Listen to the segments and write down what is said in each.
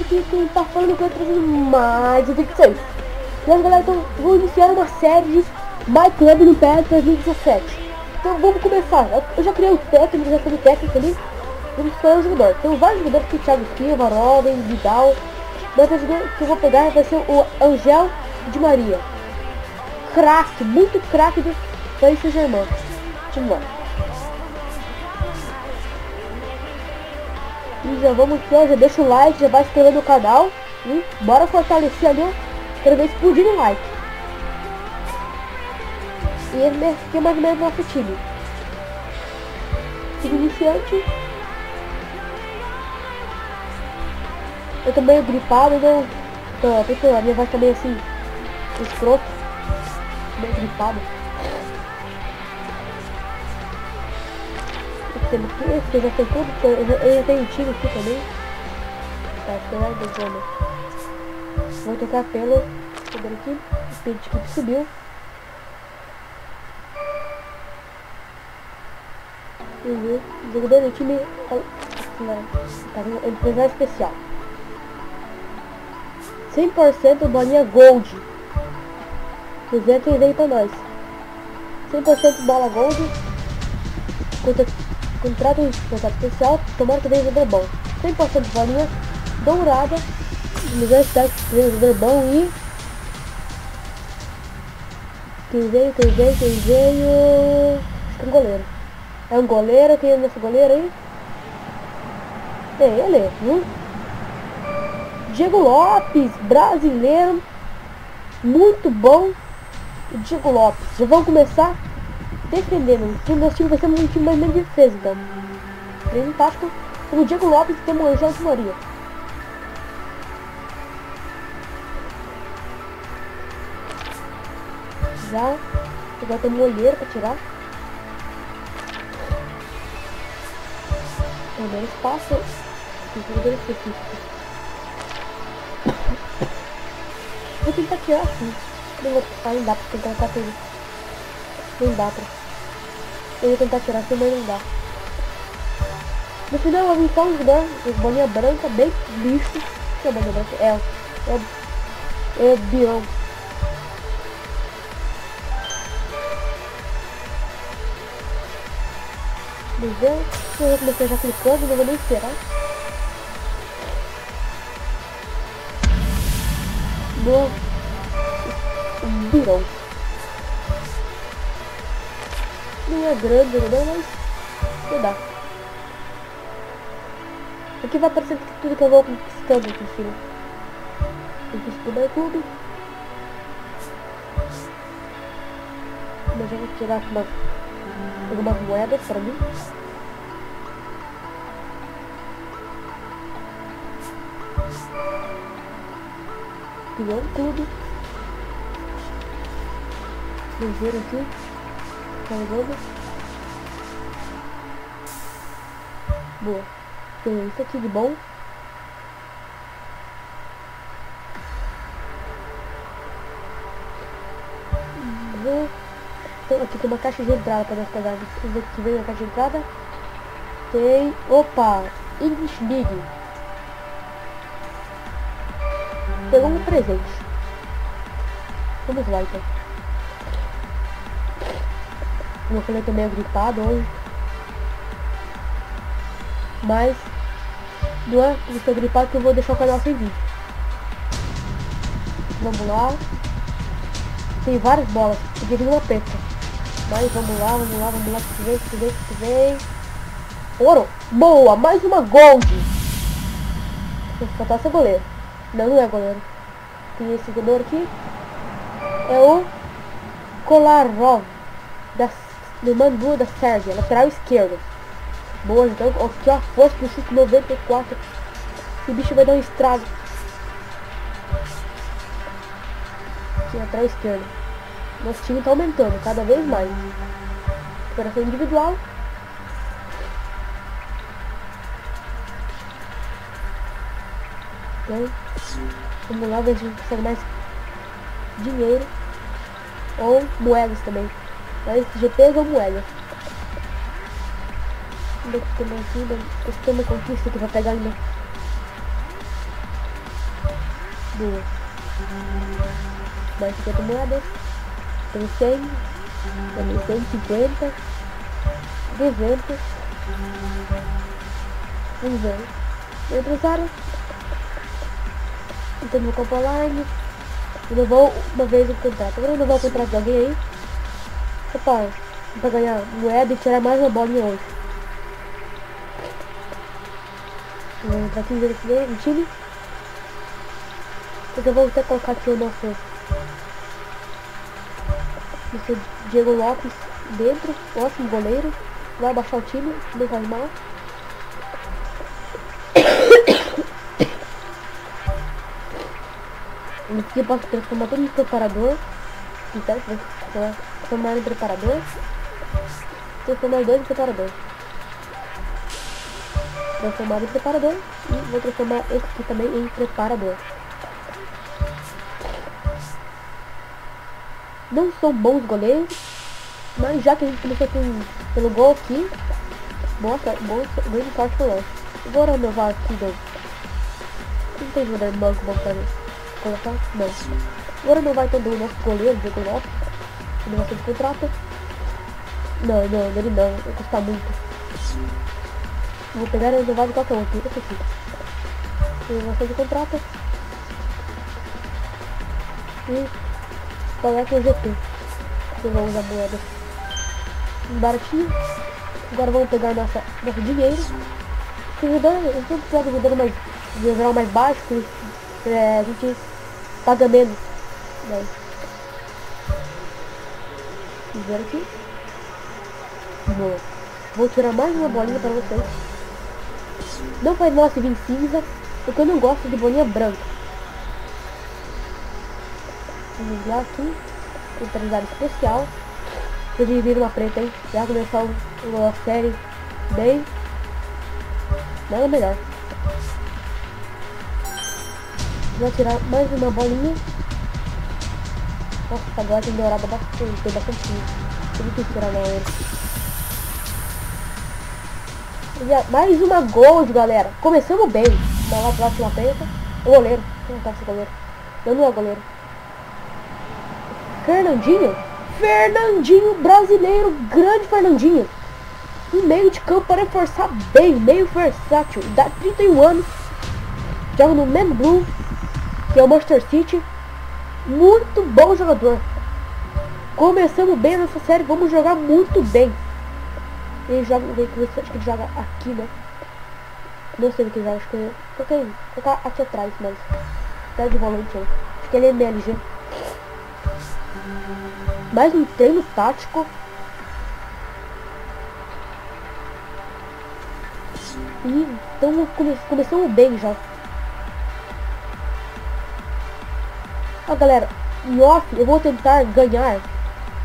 aqui quem tá falando que eu tô trazendo mais um vídeo pra vocês. E aí galera, então vou iniciar uma série de My Club no PES 2017. Então vamos começar. Eu já criei o técnico, já fiz o técnico ali. Vamos escolher o jogador. Tem vários jogadores aqui, Thiago Silva, Robin, Vidal. Mas o jogador que eu vou pegar vai ser o Angel Di Maria. Craque, muito craque do Paris Saint-Germain. Vamos lá. E já vamos aqui, ó, já deixa o like, já vai se inscrever no canal. E bora fortalecer ali, ó. Quero ver explodir no like. E esse aqui é mais ou menos nosso time. Time iniciante. Eu tô meio gripado, não. Então, a minha voz tá meio assim, escroto. Meio gripado. Temos aqui, eu já tenho tudo, eu já tenho um time aqui também. Tá, esperar do zona. Vou tocar pelo. Pegar aqui, o speed que subiu. O jogador do time tá com empresário especial. 100% bolinha gold. 200 veio pra nós. 100% bola gold. Contrato especial. Tomara que venha jogador bom. 100% bolinha dourada. Universidade jogador bom. E quem veio? Acho que é um goleiro. É um goleiro, quem é nosso goleiro aí? É ele, viu? Diego Lopes, brasileiro. Muito bom. Diego Lopes. Já vamos começar defendendo. O nosso time vai ser um time mais de defesa, então. Treino tático. O Diego Lopes tem o Angel Di Maria. Já. Agora tem um olheiro pra tirar. Tem espaço. Tem jogador específico. Vou tentar tirar assim. Não vou tentar, não dá pra tentar tirar tudo. Não dá pra. Eu ia tentar tirar assim, mas não dá. No final eu vou vir só um jogador de bolinha branca, bem bicho. Que é bolinha branca? É Bion. Vamos ver. Eu vou começar já clicando, não vou nem esperar. Boa. Bion. Não é grande, não, mas não dá. Aqui vai aparecer tudo que eu vou conquistando aqui em cima. Conquistou o clube. Mas eu vou tirar algumas moedas para mim. Criou um clube. Vamos ver aqui. Carregando. Boa. Tem isso aqui de bom. Aqui tem uma caixa de entrada para nós pegar. Aqui vem a caixa de entrada. Tem. Opa! English League. Pegou um presente. Vamos lá então. Meu filho também é gripado hoje. Mas não é porque estou gripado que eu vou deixar o canal sem vídeo. Vamos lá. Tem várias bolas. Podia vir uma preta. Mas vamos lá. Que vem. Ouro. Boa. Mais uma gold. Vou faltar essa goleiro. Não é goleiro. Tem esse jogador aqui. É o Kolarov. Do Mandu da Sérvia. Lateral esquerdo. Boa, então. Aqui ó. Força do chute 94. Esse bicho vai dar um estrago. Aqui, lateral esquerdo. Nosso time tá aumentando cada vez mais. Operação individual. Então, vamos lá ver se a gente consegue mais dinheiro. Ou moedas também. Mas GPs ou moedas. Vamos ver o que tem aqui. Tem uma conquista que vai pegar ainda. Boa. Mais 50 moedas. Tem 100. Também 150. 200. Vamos ver. Empresário. Então vou comprar online. Renovou uma vez o contrato. Agora renovar o contrato de alguém aí. Rapaz, pra ganhar moeda e tirar mais uma bolinha hoje. Vou entrar aqui no time. Eu vou até colocar aqui o nosso Diego Lopes dentro. Ótimo goleiro. Vai baixar o time, não faz mal. Aqui eu posso transformar tudo em preparador. Então, transformar em preparador. Transformar 2 em preparador. Transformar em preparador. E vou transformar esse aqui também em preparador. Não são bons goleiros, mas já que a gente começou pelo gol aqui, mostra grande sorte por nós. Vou renovar aqui, não tem jogador no banco bom pra colocar? Não. Vou renovar então do nosso goleiro, Diego Lopes. Renovação de contrato. Não, ele não, vai custar muito. Vou pegar e renovar de qualquer um aqui, esse aqui. Renovação de contrato. E pagar com o GP. Eu vou usar moeda baratinho. Agora vamos pegar nosso dinheiro. Eu sempre pego o jogador mais geral mais baixo, a gente paga menos. Vamos ver aqui. Boa. Vou tirar mais uma bolinha para vocês. Não faz mal se vir cinza, porque eu não gosto de bolinha branca. Vamos lá aqui. Centralizado especial. Podia vir uma preta, hein? Já começar uma série bem. Nada melhor. Vou tirar mais uma bolinha. Nossa, agora tem dourado bastante. Tem bastante. Tem que tirar na hora. Mais uma gold, galera. Começamos bem. Vai lá, próxima preta. O goleiro. Não tá esse goleiro. Não é goleiro. Fernandinho brasileiro, grande Fernandinho. Um meio de campo para reforçar bem, meio versátil, dá 31 anos, joga no Man Blue, que é o Manchester City. Muito bom jogador. Começamos bem nessa série, vamos jogar muito bem. Ele joga, acho que ele joga aqui, né? Não sei o que ele joga, acho que ele colocar aqui atrás, mas tá de volante, né? Acho que ele é MLG. Mais um treino tático. E então começamos bem já. Ó, galera, em off eu vou tentar ganhar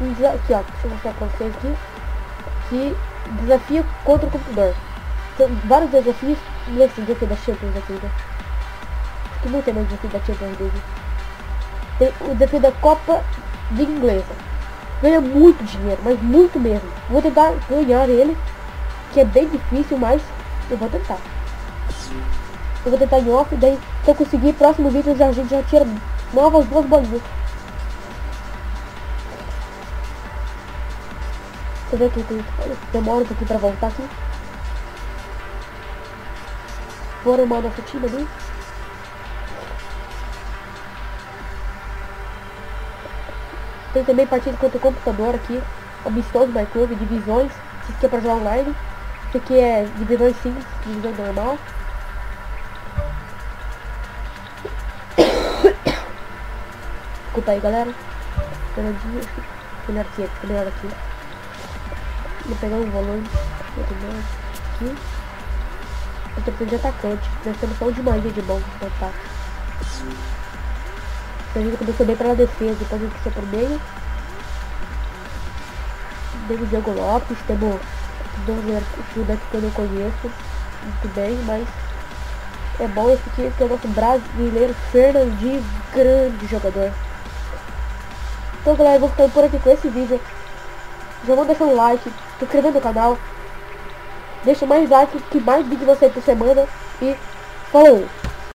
um desafio aqui, ó. Deixa eu mostrar pra vocês aqui. Que desafio contra o computador. Tem vários desafios nesse desafio da Champions aqui, né? Acho que não tem mais desafio da Champions League. Tem o desafio da Copa de Inglesa. Ganha muito dinheiro, mas muito mesmo. Vou tentar ganhar ele, que é bem difícil, mas eu vou tentar. Eu vou tentar em off, daí se eu conseguir, próximo vídeo a gente já tira novas 2 bolinhas. Você vê que demora um pouquinho pra voltar aqui. Vou arrumar nosso time ali. Tem também partida contra o computador aqui. Amistoso My Club, divisões. Isso aqui é pra jogar online. Isso aqui é divisões simples, divisão normal. Desculpa aí, galera. Fernandinho, melhor aqui. Vou pegar um volante. Aqui. Eu tô precisando de atacante. Nós temos só um de magia de bom no ataque. A gente começou bem pela defesa, depois a gente foi por meio. Temos o Diego Lopes, temos o daqui que eu não conheço muito bem, mas é bom esse aqui, que é o nosso brasileiro Fernandinho, grande jogador. Então, galera, eu vou ficando por aqui com esse vídeo. Já vou deixar um like, se inscrevendo no canal. Deixa mais like, que mais vídeo você por semana. E falou!